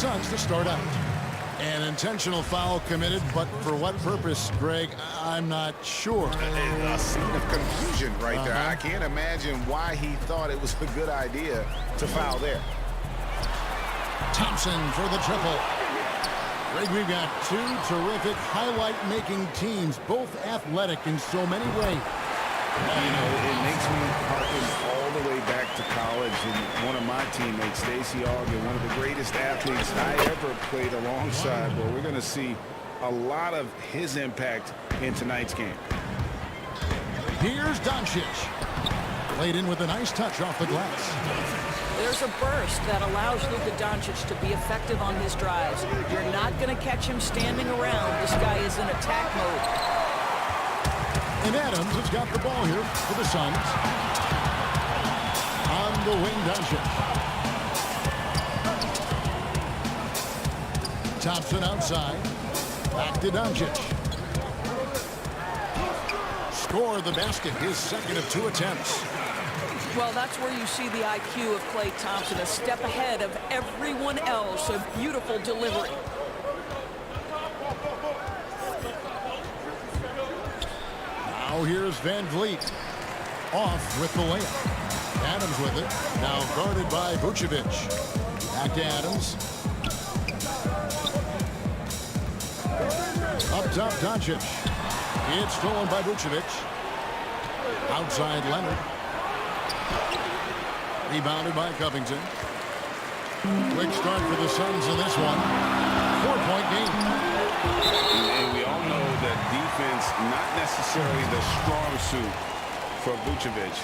Suns to start out. An intentional foul committed, but for what purpose, Greg? I'm not sure. A scene of confusion right there. I can't imagine why he thought it was a good idea to foul there. Thompson for the triple. Greg, we've got two terrific highlight-making teams, both athletic in so many ways. You know, it makes me harken all the way back to college, and one of my teammates, Stacey Ogden, one of the greatest athletes I ever played alongside. Well, we're going to see a lot of his impact in tonight's game. Here's Doncic. Played in with a nice touch off the glass. There's a burst that allows Luka Doncic to be effective on his drives. You're not going to catch him standing around. This guy is in attack mode. And Adams has got the ball here for the Suns. On the wing, Doncic. Thompson outside. Back to Doncic. Score the basket, his second of 2 attempts. Well, that's where you see the IQ of Klay Thompson, a step ahead of everyone else. A beautiful delivery. Now here's Van Vliet. Off with the layup. Adams with it. Now guarded by Vucevic. Back to Adams. Up top, Doncic. It's stolen by Vucevic. Outside Leonard. Rebounded by Covington. Quick start for the Suns in this one. 4-point game. And we all know that defense, not necessarily the strong suit for Vucevic,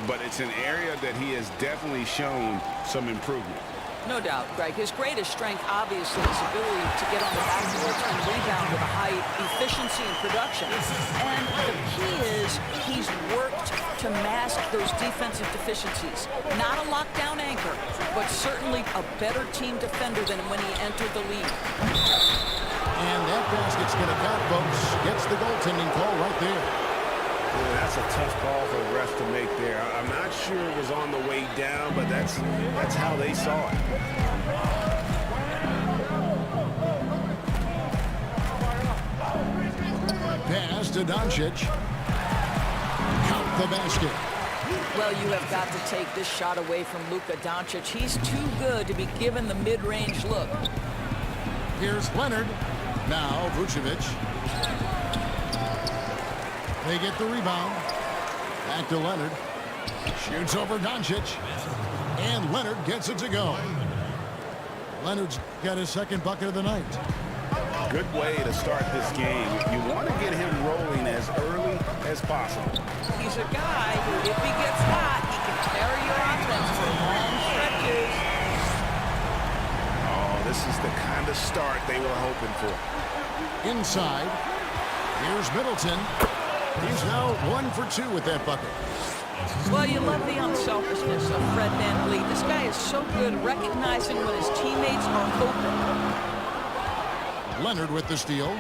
but it's an area that he has definitely shown some improvement. No doubt, Greg. His greatest strength, obviously, is ability to get on the backboards and rebound with a high efficiency and production. And the key is he's worked to mask those defensive deficiencies. Not a lockdown anchor, but certainly a better team defender than when he entered the league. And that basket's going to count, folks. Gets the goaltending call right there. Yeah, that's a tough call for the ref to make there. I'm not sure it was on the way down, but that's how they saw it. Pass to Doncic. Count the basket. Well, you have got to take this shot away from Luka Doncic. He's too good to be given the mid-range look. Here's Leonard. Now Vucevic. They get the rebound. Back to Leonard. Shoots over Doncic. And Leonard gets it to go. Leonard's got his second bucket of the night. Good way to start this game. You want to get him rolling as early as possible. He's a guy who, if he gets hot, he can carry your offense for long stretches. Oh, this is the kind of start they were hoping for. Inside. Here's Middleton. He's now 1 for 2 with that bucket. Well, you love the unselfishness of Fred VanVleet. This guy is so good recognizing when his teammates are open. Leonard with the steal.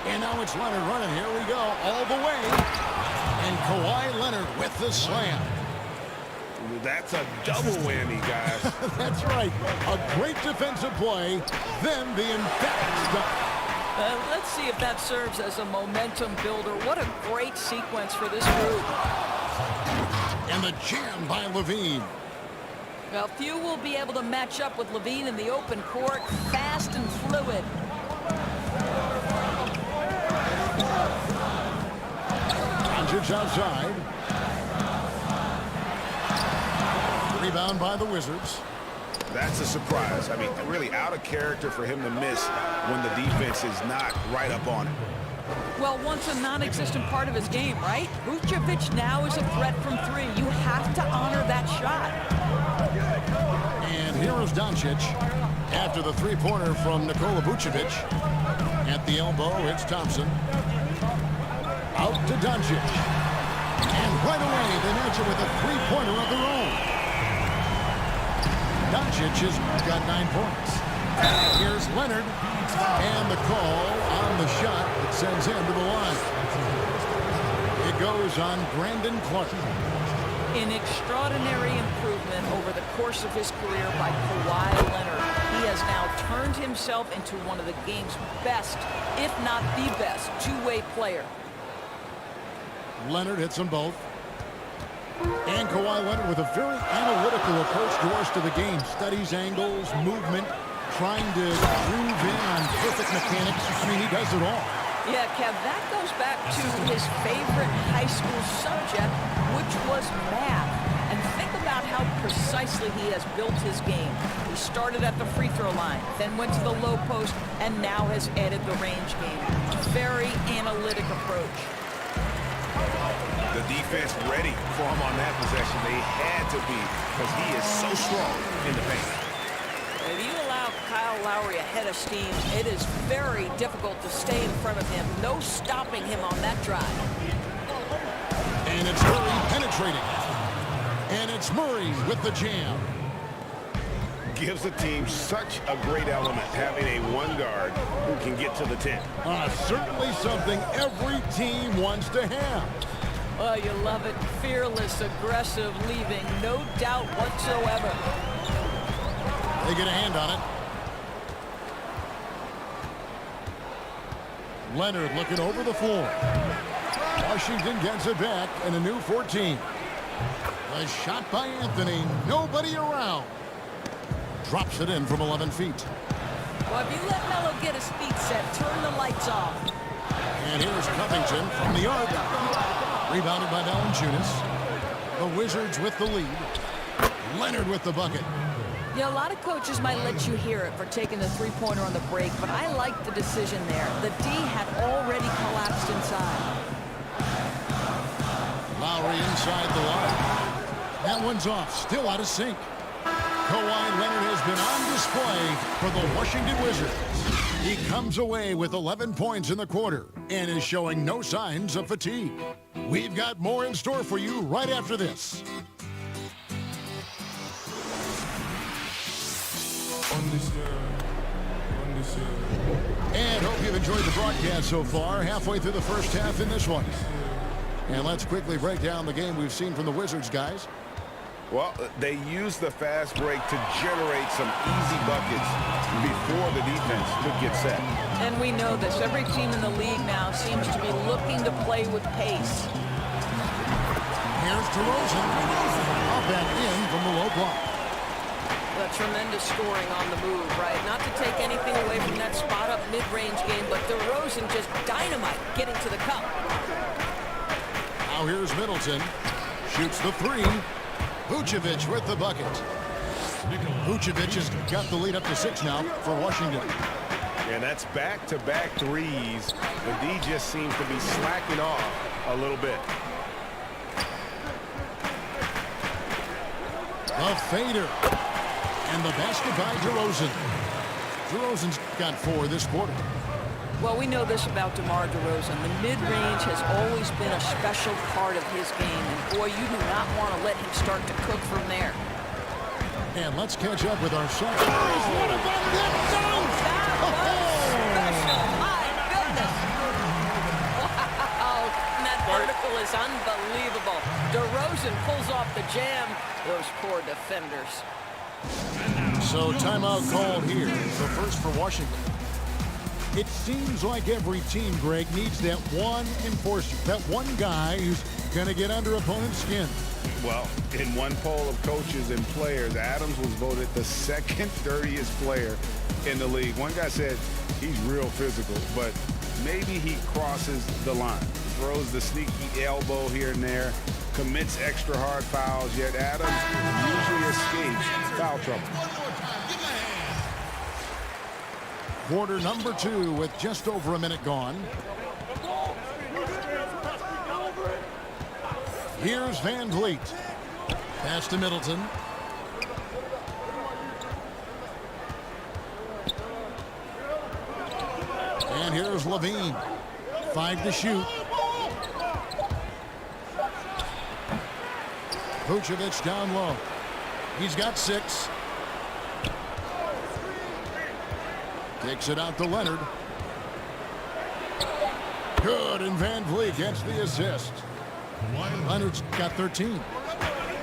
And now it's Leonard running. Here we go. All the way. And Kawhi Leonard with the slam. That's a double whammy, guys. That's right. A great defensive play. Then the emphatic stuff. Let's see if that serves as a momentum builder. What a great sequence for this group. And the jam by Levine. Well, few will be able to match up with Levine in the open court. Fast and fluid. Doncic outside. Rebound by the Wizards. That's a surprise. I mean, really out of character for him to miss when the defense is not right up on him. Well, once a non-existent part of his game, right? Vucevic now is a threat from 3. You have to honor that shot. And here is Doncic after the three-pointer from Nikola Vucevic. At the elbow, it's Thompson. Out to Doncic. And right away, they match it with a three-pointer of their own. Doncic has got 9 points. Here's Leonard. And the call on the shot that sends him to the line. It goes on Brandon Clark. An extraordinary improvement over the course of his career by Kawhi Leonard. he has now turned himself into one of the game's best, if not the best, two-way player. Leonard hits them both. And Kawhi Leonard with a very analytical approach to the game. Studies angles, movement, trying to groove in on perfect mechanics. I mean, he does it all. Yeah, Kev, that goes back to his favorite high school subject, which was math. And think about how precisely he has built his game. He started at the free throw line, then went to the low post, and now has added the range game. Very analytic approach. The defense ready for him on that possession. They had to be, because he is so strong in the paint. If you allow Kyle Lowry a head of steam, it is very difficult to stay in front of him. No stopping him on that drive. And it's Murray penetrating. And it's Murray with the jam. Gives the team such a great element, having a one guard who can get to the 10. Certainly something every team wants to have. Oh, you love it. Fearless, aggressive, leaving no doubt whatsoever. They get a hand on it. Leonard looking over the floor. Washington gets it back and a new 14. A shot by Anthony. Nobody around. Drops it in from 11 feet. Well, if you let Melo get his feet set, turn the lights off. And here's Covington from the arc. Rebounded by Valanciunas. The Wizards with the lead. Leonard with the bucket. Yeah, a lot of coaches might let you hear it for taking the three-pointer on the break, but I like the decision there. The D had already collapsed inside. Lowry inside the line. That one's off. Still out of sync. Kawhi Leonard has been on display for the Washington Wizards. He comes away with 11 points in the quarter and is showing no signs of fatigue. We've got more in store for you right after this. And hope you've enjoyed the broadcast so far. Halfway through the first half in this one. And let's quickly break down the game we've seen from the Wizards, guys. Well, they used the fast break to generate some easy buckets before the defense could get set. And we know this. Every team in the league now seems to be looking to play with pace. Here's DeRozan. Up and in from the low block. A tremendous scoring on the move, right? Not to take anything away from that spot-up mid-range game, but DeRozan just dynamite getting to the cup. Now here's Middleton. Shoots the three. Vucevic with the bucket. Vucevic has got the lead up to 6 now for Washington. And that's back-to-back threes. The D just seems to be slacking off a little bit. The fader. And the basket by DeRozan. DeRozan's got 4 this quarter. Well, we know this about DeMar DeRozan. The mid-range has always been a special part of his game. And, boy, you do not want to let him start to cook from there. And let's catch up with our second. What about that dunk? That was special. My goodness. Wow. And that vertical is unbelievable. DeRozan pulls off the jam. Those poor defenders. So timeout called here. The first for Washington. It seems like every team, Greg, needs that one enforcer, that one guy who's going to get under opponent's skin. Well, in one poll of coaches and players, Adams was voted the second dirtiest player in the league. One guy said he's real physical, but maybe he crosses the line. Throws the sneaky elbow here and there, commits extra hard fouls, yet Adams usually escapes foul trouble. Quarter number 2 with just over a minute gone. Here's Van Vliet. Pass to Middleton. And here's Levine. 5 to shoot. Vucevic down low. He's got 6. Takes it out to Leonard. Good, and Van Vliet gets the assist. Leonard's got 13.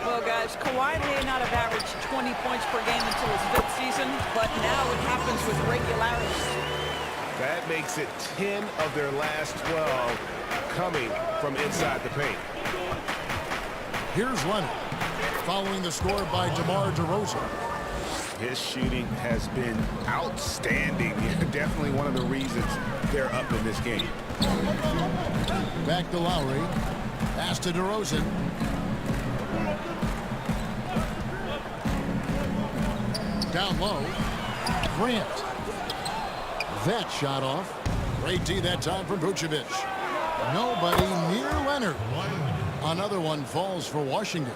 Well, guys, Kawhi may not have averaged 20 points per game until his 5th season, but now it happens with regularity. That makes it 10 of their last 12 coming from inside the paint. Here's Leonard, following the score by DeMar DeRozan. His shooting has been outstanding. Definitely one of the reasons they're up in this game. Back to Lowry. Pass to DeRozan. Down low. Grant. That shot off. Great D that time from Vucevic. Nobody near Leonard. Another one falls for Washington.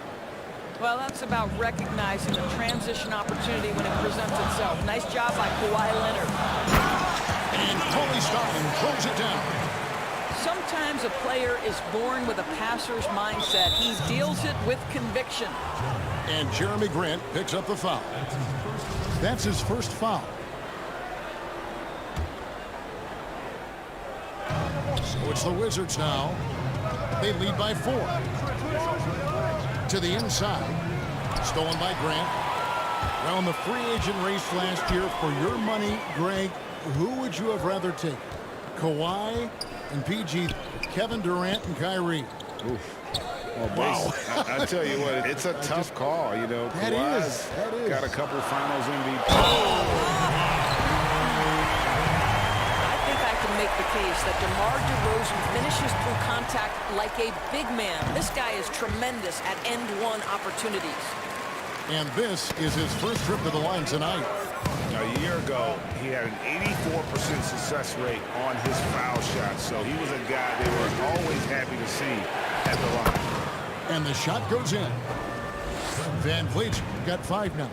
Well, that's about recognizing the transition opportunity when it presents itself. Nice job by Kawhi Leonard. And Holy Stein throws it down. Sometimes a player is born with a passer's mindset. He deals it with conviction. And Jeremy Grant picks up the foul. That's his first foul. So it's the Wizards now. They lead by 4. To the inside. Stolen by Grant. Well, in the free agent race last year, for your money, Greg, who would you have rather taken? Kawhi and PG, Kevin Durant and Kyrie. Oof. Well, Wow. I tell you what, it's a tough call. You know, That Kawhi's is. got a couple finals MVP. I think I can make the case that DeMar DeRozan finishes through contact like a big man. This guy is tremendous at end-one opportunities. And this is his first trip to the line tonight. A year ago, he had an 84% success rate on his foul shots. So he was a guy they were always happy to see at the line. And the shot goes in. Van Vliet got 5 now.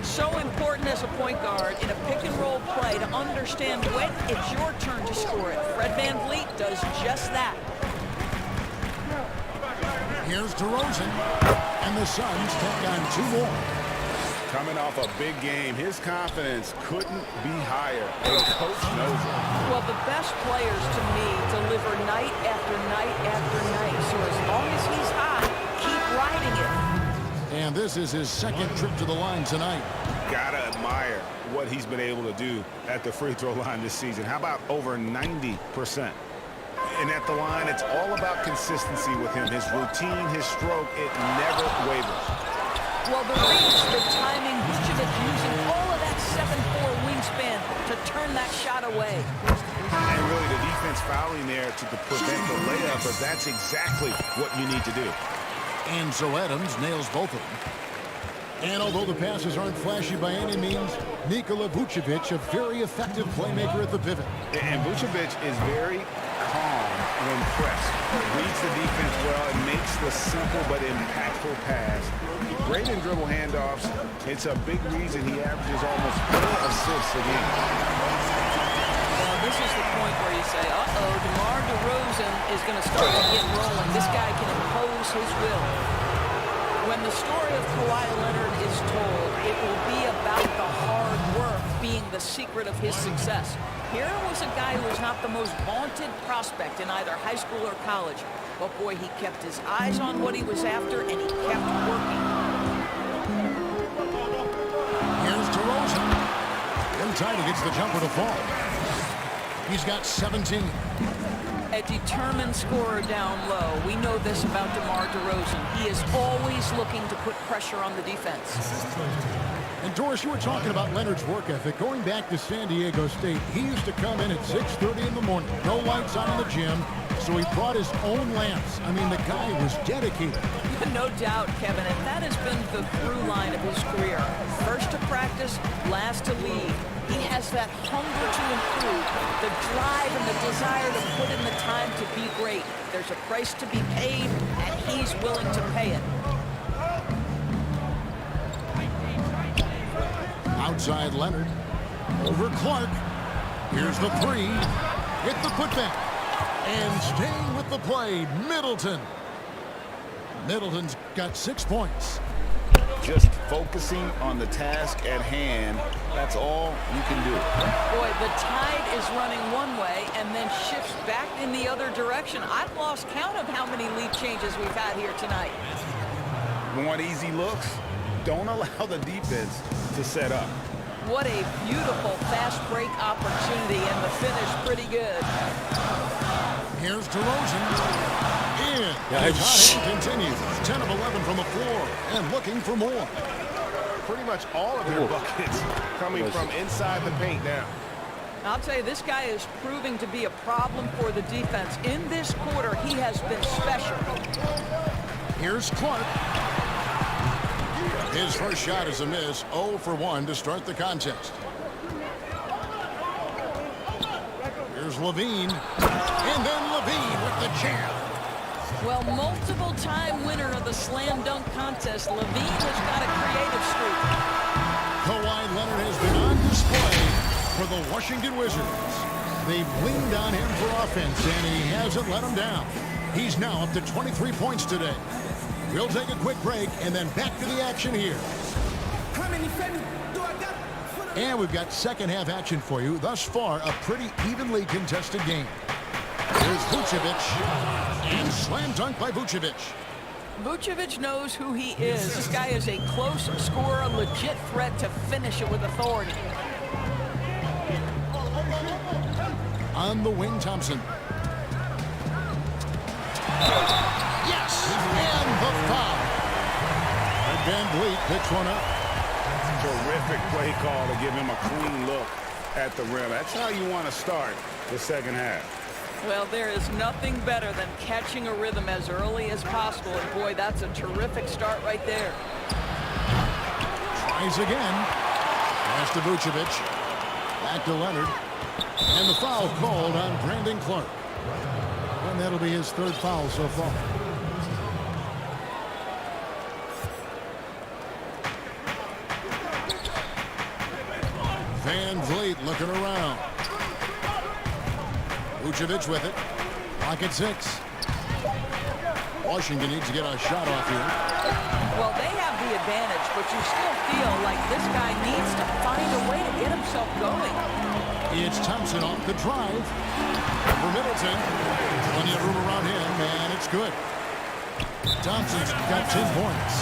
So important as a point guard in a pick-and-roll play to understand when it's your turn to score it. Fred Van Vliet does just that. Here's DeRozan. And the Suns take on 2 more. Coming off a big game, his confidence couldn't be higher. The coach knows it. Well, the best players, to me, deliver night after night after night. So as long as he's hot, keep riding it. And this is his second trip to the line tonight. Gotta admire what he's been able to do at the free throw line this season. How about over 90%? And at the line, it's all about consistency with him. His routine, his stroke, it never wavers. Well, the reach, the timing, Vucevic using all of that 7'4" wingspan to turn that shot away. And really the defense fouling there to prevent the layup, but that's exactly what you need to do. And so Adams nails both of them. And although the passes aren't flashy by any means, Nikola Vucevic, a very effective playmaker at the pivot. And Vucevic is very calm when pressed. Reads the defense well and makes the simple but impactful pass. Great in dribble handoffs. It's a big reason he averages almost 4 assists a game. Well, this is the point where you say, uh-oh, DeMar DeRozan is going to start to get rolling. This guy can impose his will. When the story of Kawhi Leonard is told, it will be about the hard work being the secret of his success. Here was a guy who was not the most vaunted prospect in either high school or college. But boy, he kept his eyes on what he was after, and he kept working. Here's DeRozan. Inside, he gets the jumper to fall. He's got 17. A determined scorer down low. We know this about DeMar DeRozan. He is always looking to put pressure on the defense. And Doris, you were talking about Leonard's work ethic. Going back to San Diego State, he used to come in at 6:30 in the morning. No lights on in the gym, so he brought his own lamps. I mean, the guy was dedicated. No doubt, Kevin, and that has been the through line of his career. First to practice, last to lead. He has that hunger to improve, the drive and the desire to put in the time to be great. There's a price to be paid, and he's willing to pay it. Outside Leonard. Over Clark. Here's the 3. Hit the putback. And staying with the play, Middleton. Middleton's got 6 points. Just focusing on the task at hand, that's all you can do. Boy, the tide is running one way and then shifts back in the other direction. I've lost count of how many lead changes we've had here tonight. Want easy looks? Don't allow the defense to set up. What a beautiful fast break opportunity, and the finish pretty good. Here's DeRozan. In. Yeah, His hot hand continues. 10 of 11 from the floor and looking for more. Pretty much all of their buckets coming from inside the paint now. I'll tell you, this guy is proving to be a problem for the defense. In this quarter, he has been special. Here's Clark. His first shot is a miss. 0 for 1 to start the contest. Here's Levine. And then Levine with the jam. Well, multiple-time winner of the slam dunk contest, Levine has got a creative streak. Kawhi Leonard has been on display for the Washington Wizards. They've leaned on him for offense, and he hasn't let them down. He's now up to 23 points today. We'll take a quick break and then back to the action here. And we've got second half action for you. Thus far, a pretty evenly contested game. Here's Vucevic, and slam dunk by Vucevic. Vucevic knows who he is. This guy is a close scorer, a legit threat to finish it with authority. On the wing, Thompson. Yes, and the foul. And Van Vliet picks one up. Terrific play call to give him a clean look at the rim. That's how you want to start the second half. Well, there is nothing better than catching a rhythm as early as possible. And boy, that's a terrific start right there. Tries again. Pass to Vucevic. Back to Leonard. And the foul called on Brandon Clark. And that'll be his third foul so far. Van Vliet looking around. Vucevic with it. Pocket 6. Washington needs to get a shot off here. Well, they have the advantage, but you still feel like this guy needs to find a way to get himself going. It's Thompson off the drive. For Middleton. Plenty of room around him, and it's good. Thompson's got 10 points.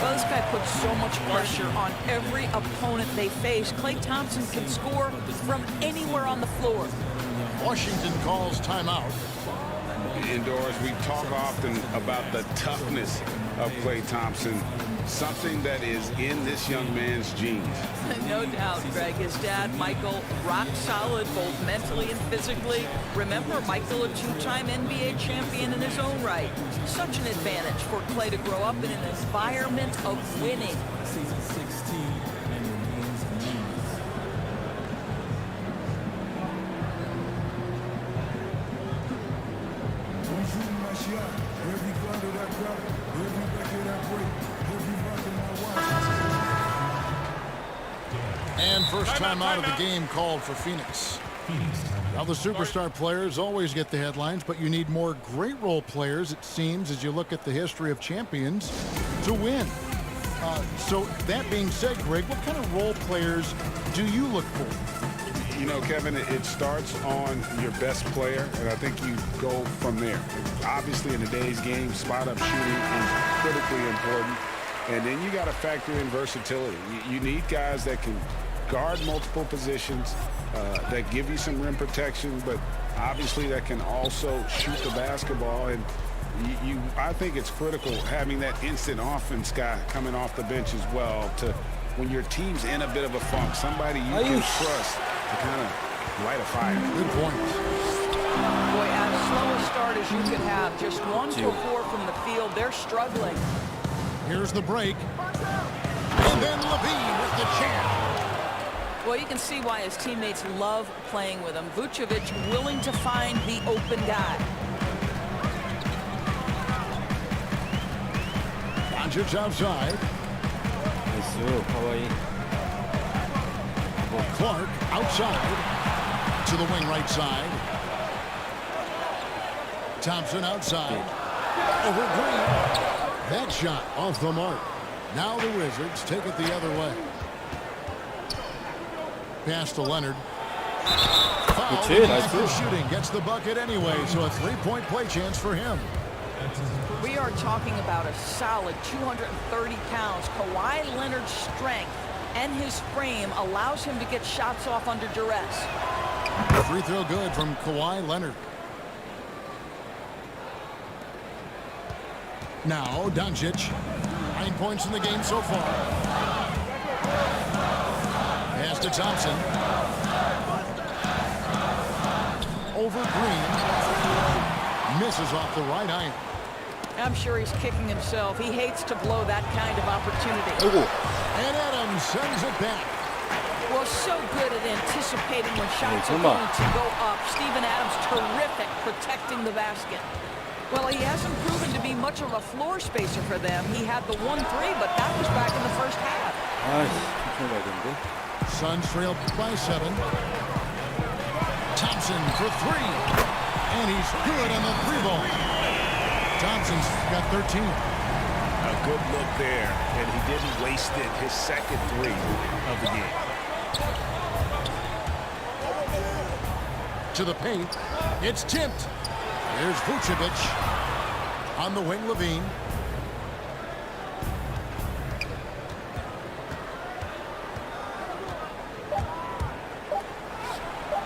Well, this guy puts so much pressure on every opponent they face. Klay Thompson can score from anywhere on the floor. Washington calls timeout. Indoors, we talk often about the toughness of Klay Thompson, something that is in this young man's genes. No doubt, Greg. His dad, Michael, rock solid both mentally and physically. Remember, Michael, a two-time NBA champion in his own right. Such an advantage for Klay to grow up in an environment of winning. And first time out of the game called for Phoenix. Now the superstar players always get the headlines, but you need more great role players, it seems, as you look at the history of champions, to win. So that being said, Greg, what kind of role players do you look for? You know, Kevin, it starts on your best player, and I think you go from there. Obviously, in today's game, spot-up shooting is critically important. And then you got to factor in versatility. You need guys that can guard multiple positions, that give you some rim protection, but obviously that can also shoot the basketball. And I think it's critical having that instant offense guy coming off the bench as well to when your team's in a bit of a funk, somebody you can trust to kind of light a fire. Good point. Boy, as slow a start as you could have, just 1 for 4 from the field, they're struggling. Here's the break. And then Levine with the jam. Well, you can see why his teammates love playing with him. Vucevic willing to find the open guy. Doncic outside. Clark outside to the wing right side. Thompson outside. Over Green. That shot off the mark. Now the Wizards take it the other way. Pass to Leonard. Foul. Shooting gets the bucket anyway, so a three-point play chance for him. We are talking about a solid 230 pounds. Kawhi Leonard's strength and his frame allows him to get shots off under duress. Free throw good from Kawhi Leonard. Now Doncic, 9 points in the game so far. Pass to Thompson. Over Green. Misses off the right iron. I'm sure he's kicking himself. He hates to blow that kind of opportunity. And Adams sends it back. Well, so good at anticipating when shots are going to go up. Steven Adams, terrific protecting the basket. Well, he hasn't proven to be much of a floor spacer for them. He had the 1-3, but that was back in the first half. Suns trail by 7. Thompson for 3. And he's good on the 3-ball. Thompson's got 13. A good look there, and he didn't waste it. His second 3 of the game. To the paint. It's tipped. Here's Vucevic. On the wing, Levine.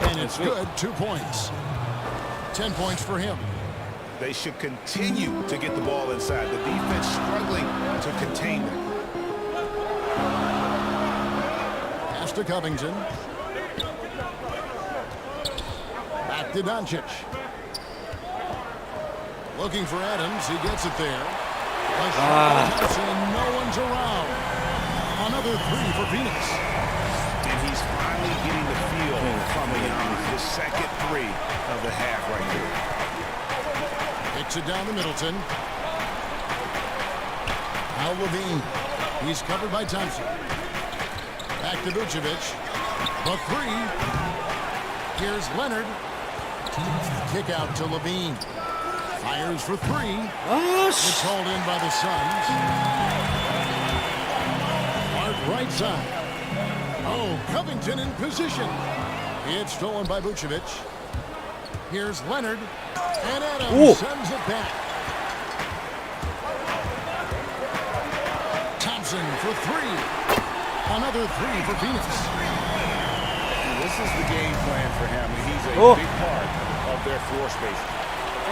And it's good. 2 points. 10 points for him. They should continue to get the ball inside. The defense struggling to contain them. Pass to Covington. Back to Doncic. Looking for Adams. He gets it there. No one's around. Another 3 for Phoenix. And he's finally getting the feel from beyond his second 3 of the half right there. Kicks it down to Middleton. Now Levine. He's covered by Thompson. Back to Vucevic. The 3. Here's Leonard. Kick out to Levine. Fires for 3. It's hauled in by the Suns. Mark right side. Oh, Covington in position. It's stolen by Vucevic. Here's Leonard. And Adams sends it back. Thompson for 3. Another 3 for Phoenix. This is the game plan for him. He's a big part of their floor space.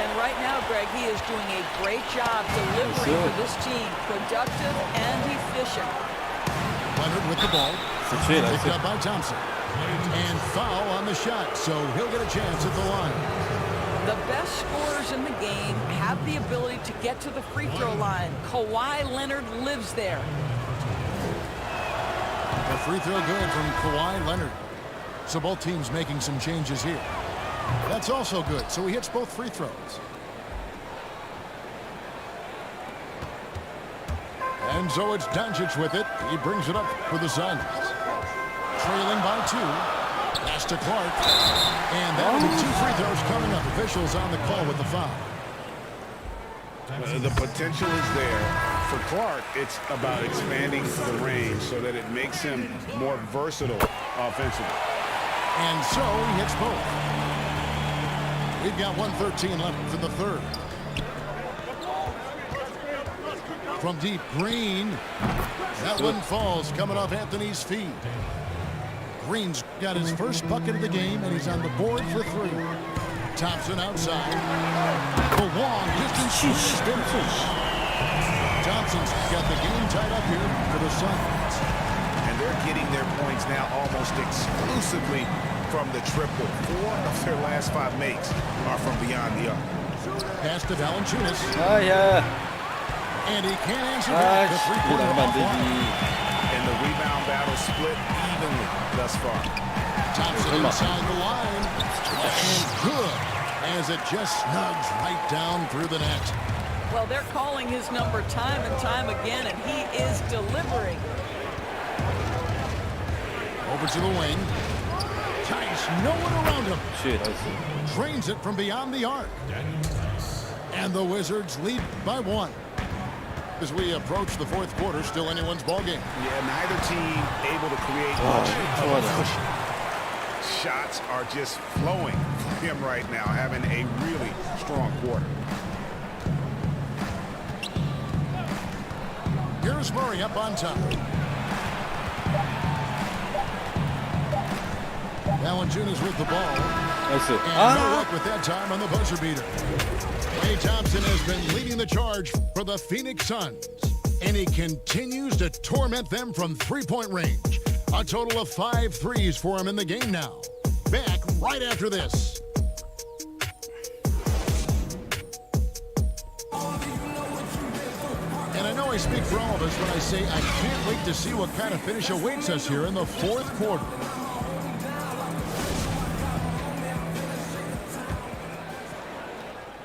And right now, Greg, he is doing a great job delivering for this team. Productive and efficient. Leonard with the ball. Picked up by Thompson. And foul on the shot, so he'll get a chance at the line. The best scorers in the game have the ability to get to the free throw line. Kawhi Leonard lives there. A free throw good from Kawhi Leonard. So both teams making some changes here. That's also good. So he hits both free throws. And so it's Doncic with it. He brings it up for the Suns. Trailing by 2. Pass to Clark. And that'll be 2 free throws coming up. Officials on the call with the foul. The potential is there. For Clark, it's about expanding the range so that it makes him more versatile offensively. And so he hits both. We've got 1:13 left for the third. From deep, Green. That one falls coming off Anthony's feet. Green's got his first bucket of the game, and he's on the board for 3. Thompson outside. The long distance finish. Thompson's got the game tied up here for the Suns. And they're getting their points now almost exclusively from the triple. 4 of their last 5 makes are from beyond the arc. Pass to Valanciunas. And he can't answer back. The three-pointer offline. And the rebound battle split evenly thus far. Thompson inside the line. And good, as it just snugs right down through the net. Well, they're calling his number time and time again, and he is delivering. Over to the wing. Tice, no one around him. Drains it from beyond the arc. And the Wizards lead by 1. As we approach the fourth quarter, still anyone's ballgame. Yeah, neither team able to create much of a cushion. Shots are just flowing from him right now, having a really strong quarter. Here's Murray up on top. Valanciunas with the ball. 나이스. And no luck with that time on the buzzer beater. Klay Thompson has been leading the charge for the Phoenix Suns, and he continues to torment them from three-point range. A total of 5 threes for him in the game now. Back right after this. And I know I speak for all of us when I say I can't wait to see what kind of finish awaits us here in the fourth quarter.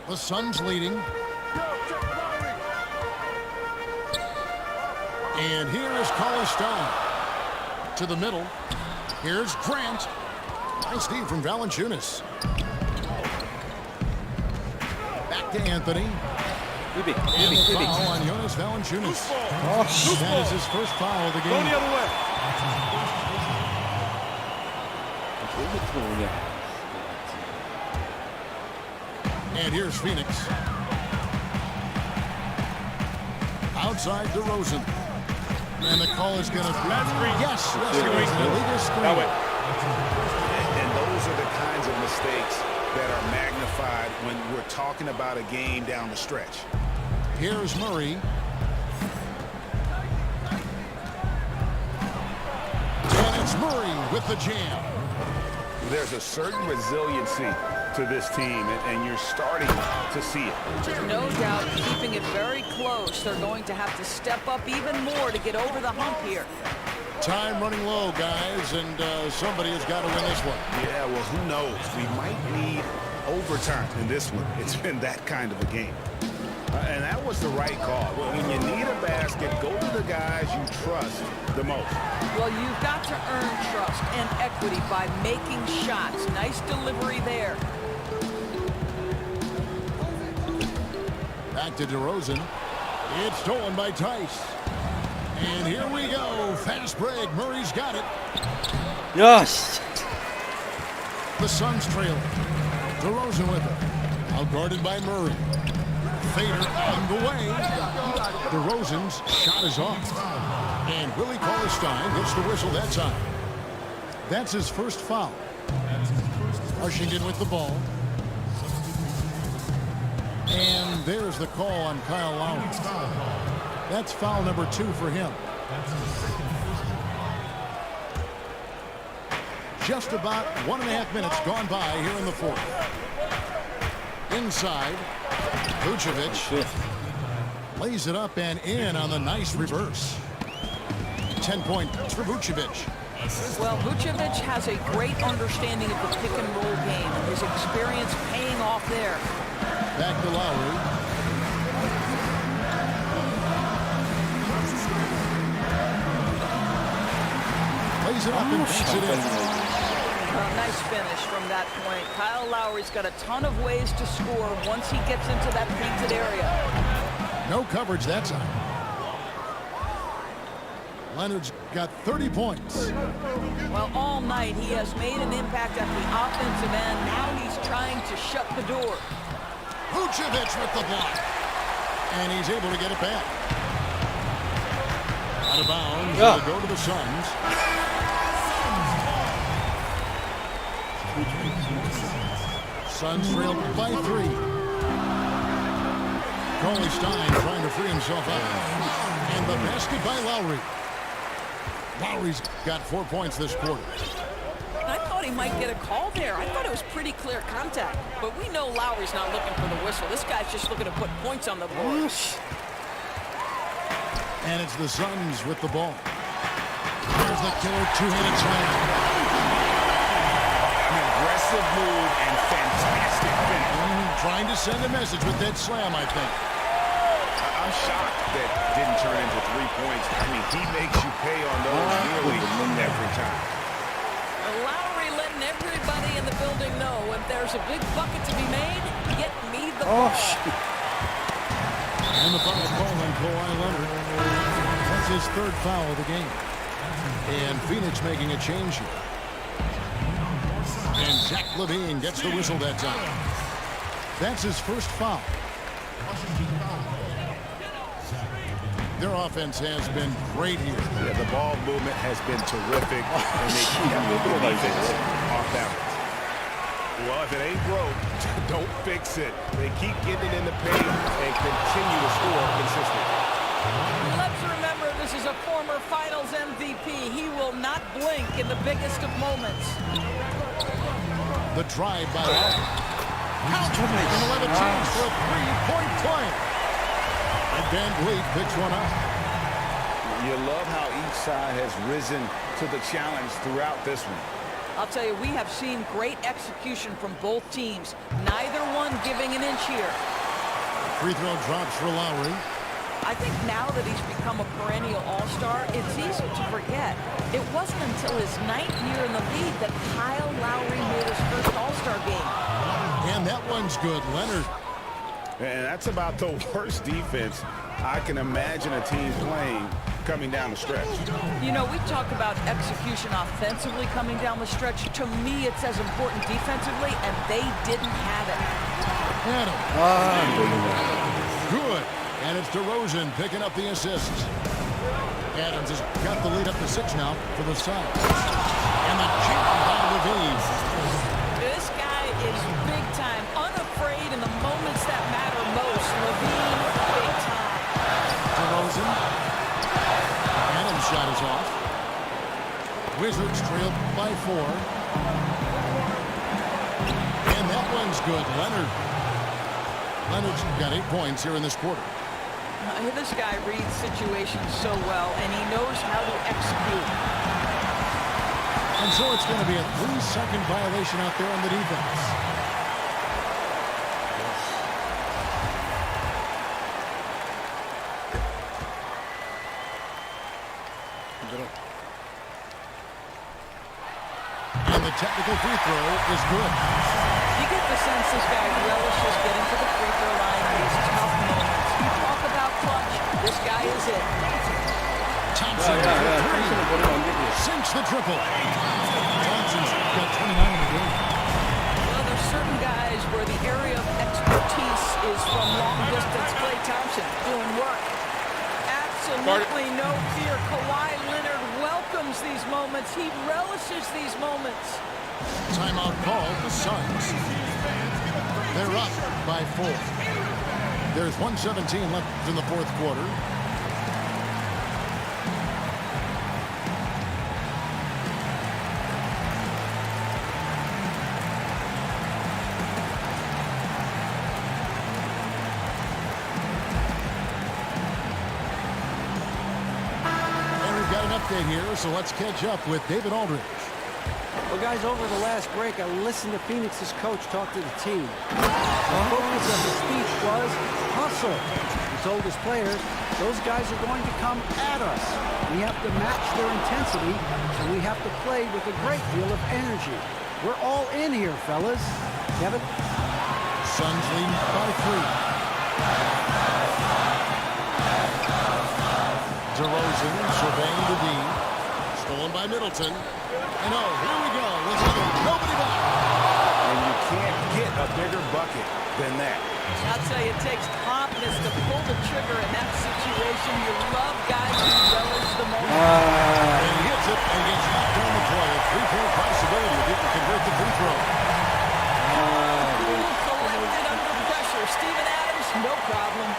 The Suns leading. And here is Cauley-Stein to the middle. Here's Grant. Nice steal from Valanciunas. Back to Anthony. And the foul on Jonas Valanciunas. That is his first foul of the game. Go the other way. And here's Phoenix. Outside DeRozan. And the call is going to be... Yes, that's the illegal screen. And those are the kinds of mistakes that are magnified when we're talking about a game down the stretch. Here's Murray. And it's Murray with the jam. There's a certain resiliency to this team, and you're starting to see it. No doubt, keeping it very close. They're going to have to step up even more to get over the hump here. Time running low, guys, and somebody has got to win this one. Yeah, well, who knows? We might need overtime in this one. It's been that kind of a game. And that was the right call. When you need a basket, go to the guys you trust the most. Well, you've got to earn trust and equity by making shots. Nice delivery there. Back to DeRozan. It's stolen by Tice. And here we go. Fast break. Murray's got it. Yes. The Suns trailing. DeRozan with it. Out guarded by Murray. Fader on the way. DeRozan's shot is off. And Willie Cauley-Stein gets the whistle that time. That's his first foul. Washington with the ball. And there's the call on Kyle Lowry. That's foul number 2 for him. Just about 1.5 minutes gone by here in the fourth. Inside, Vucevic lays it up and in on the nice reverse. 10 points for Vucevic. Well, Vucevic has a great understanding of the pick and roll game, and his experience paying off there. Back to Lowry. Lays it up and banks it in. Nice finish from that point. Kyle Lowry's got a ton of ways to score once he gets into that painted area. No coverage that time. Leonard's got 30 points. Well, all night he has made an impact at the offensive end. Now he's trying to shut the door. Vucevic with the block. And he's able to get it back. Out of bounds. Yeah. It'll go to the Suns. Suns trail by 3. Cauley-Stein trying to free himself out. And the basket by Lowry. Lowry's got 4 points this quarter. I thought he might get a call there. I thought it was pretty clear contact. But we know Lowry's not looking for the whistle. This guy's just looking to put points on the board. And it's the Suns with the ball. There's the killer two-handed slam. Aggressive move and fantastic finish. Trying to send a message with that slam, I think. I'm shocked that didn't turn into 3 points. I mean, he makes you pay on those nearly every time. Lowry letting everybody in the building know if there's a big bucket to be made, get me the ball. And the foul call on Kawhi Leonard. That's his 3rd foul of the game. And Phoenix making a change here. And Zach LaVine gets the whistle that time. That's his first foul. their offense has been great here. Yeah, the ball movement has been terrific, and they keep the defense off balance. Well, if it ain't broke, don't fix it. They keep getting it in the paint and continue to score consistently. Let's remember, this is a former Finals MVP. He will not blink in the biggest of moments. The drive by Allen. And 11 chance for a three-point play. And Van Vliet picks one up. You love how each side has risen to the challenge throughout this one. I'll tell you, we have seen great execution from both teams. Neither one giving an inch here. Free throw drops for Lowry. I think now that he's become a perennial all-star, it's easy to forget. It wasn't until his 9th year in the league that Kyle Lowry made his first all-star game. And that one's good. Leonard. And that's about the worst defense I can imagine a team playing coming down the stretch. You know, we talk about execution offensively coming down the stretch. To me, it's as important defensively, and they didn't have it. Adams. Good. And it's DeRozan picking up the assists. Adams has got the lead up to 6 now for the Suns. And the jump by Levine. This guy is big time, unafraid in the moments that matter most. Levine, big time. DeRozan. Adams' shot is off. Wizards trail by 4. And that one's good. Leonard's got 8 points here in this quarter. This guy reads situations so well, and he knows how to execute. And so it's going to be a 3-second violation out there on the defense. And the technical free throw is good. You get the sense this guy relishes getting to the free throw line in these tough moments. You talk about clutch, this guy is it. Thompson sinks the triple. Thompson's got 29 in the game. Well, there's certain guys where the area of expertise is from long distance. Klay Thompson doing work. Absolutely no fear. Kawhi Leonard welcomes these moments. He relishes these moments. Timeout called. The Suns. They're up by 4. There's 1:17 left in the fourth quarter. And we've got an update here, so let's catch up with David Aldridge. Well, guys, over the last break, I listened to Phoenix's coach talk to the team. The focus of his speech was hustle. He told his players, those guys are going to come at us. We have to match their intensity, and we have to play with a great deal of energy. We're all in here, fellas. Kevin? Suns lead by 3. DeRozan surveying the D. Stolen by Middleton. And oh, here we go. With nobody back. And you can't get a bigger bucket than that. I'll tell you, it takes confidence to pull the trigger in that situation. You love guys who relish the moment. And he hits it and gets knocked on the play. A 3-point possibility if he can convert the free throw. Collected under pressure. Steven Adams, no problem.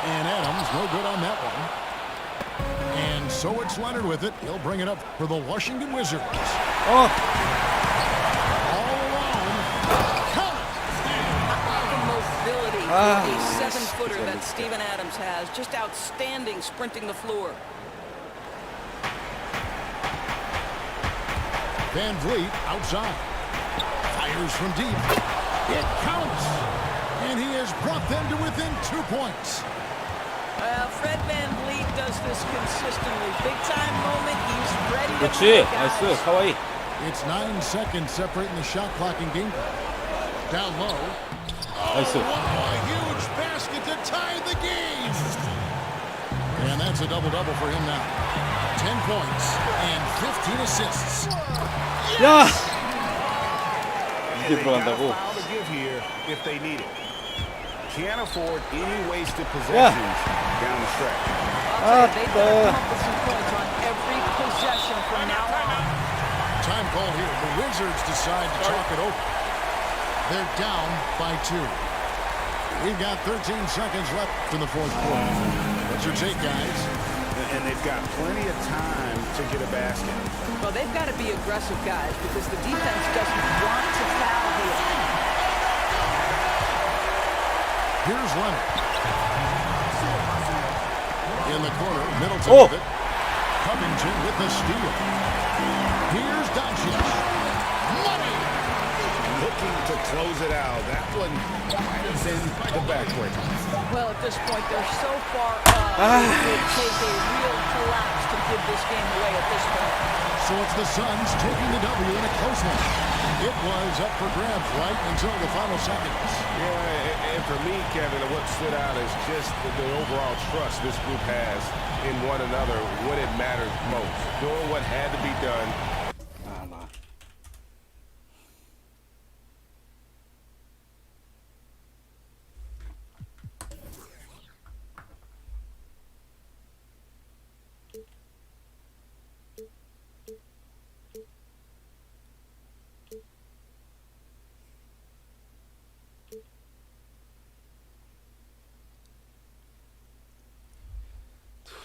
And Adams, no good on that one. And so it's Leonard with it. He'll bring it up for the Washington Wizards. 어. All alone. Count it. The mobility Ah. for the 7-footer that Steven Adams has. Just outstanding sprinting the floor. Van Vliet outside. Fires from deep. It counts. And he has brought them to within 2 points. Fred Van Vliet does this consistently. Big time moment. He's ready to 그렇지. play, guys. 나이스. 카와이. It's 9 seconds separating the shot clock and game clock. Down low. 나이스. A huge basket to tie the game. And that's a double-double for him now. 10 points and 15 assists. 야! And 이게 they got a 들어간다고? foul to give here if they need it. Can't afford any wasted possessions down the stretch. They better come up with some points on every possession from now on. Time call here. The Wizards decide to talk it over. They're down by 2. We've got 13 seconds left in the fourth quarter. What's your take, guys? And they've got plenty of time to get a basket. Well, they've got to be aggressive, guys, because the defense doesn't want to foul here. Here's Leonard. In the corner, Middleton with it. Covington with the steal. Here's Doncic. Money! Looking to close it out. That one might have been the backbreak. Well, at this point, they're so far up, it would take a real collapse to give this game away at this point. So it's the Suns taking the W in a close one. It was up for grabs right until the final seconds. Yeah, and for me, Kevin, what stood out is just the overall trust this group has in one another when it matters most. Doing what had to be done.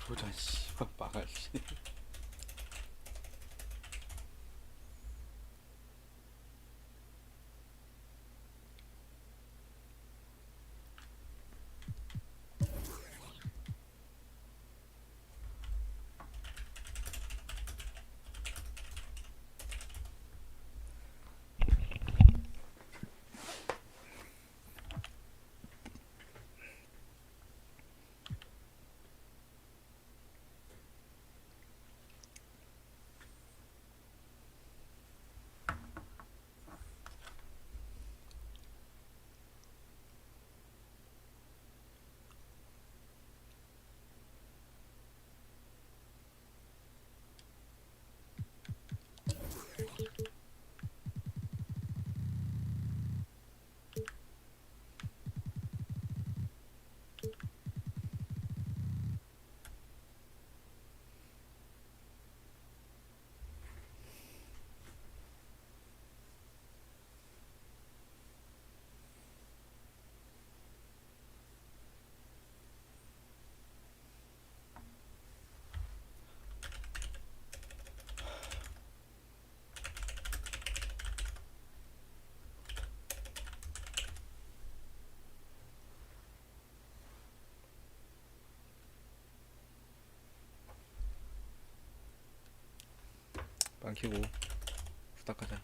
보자 씨발 막아야지. 빵 키고 후딱 하자.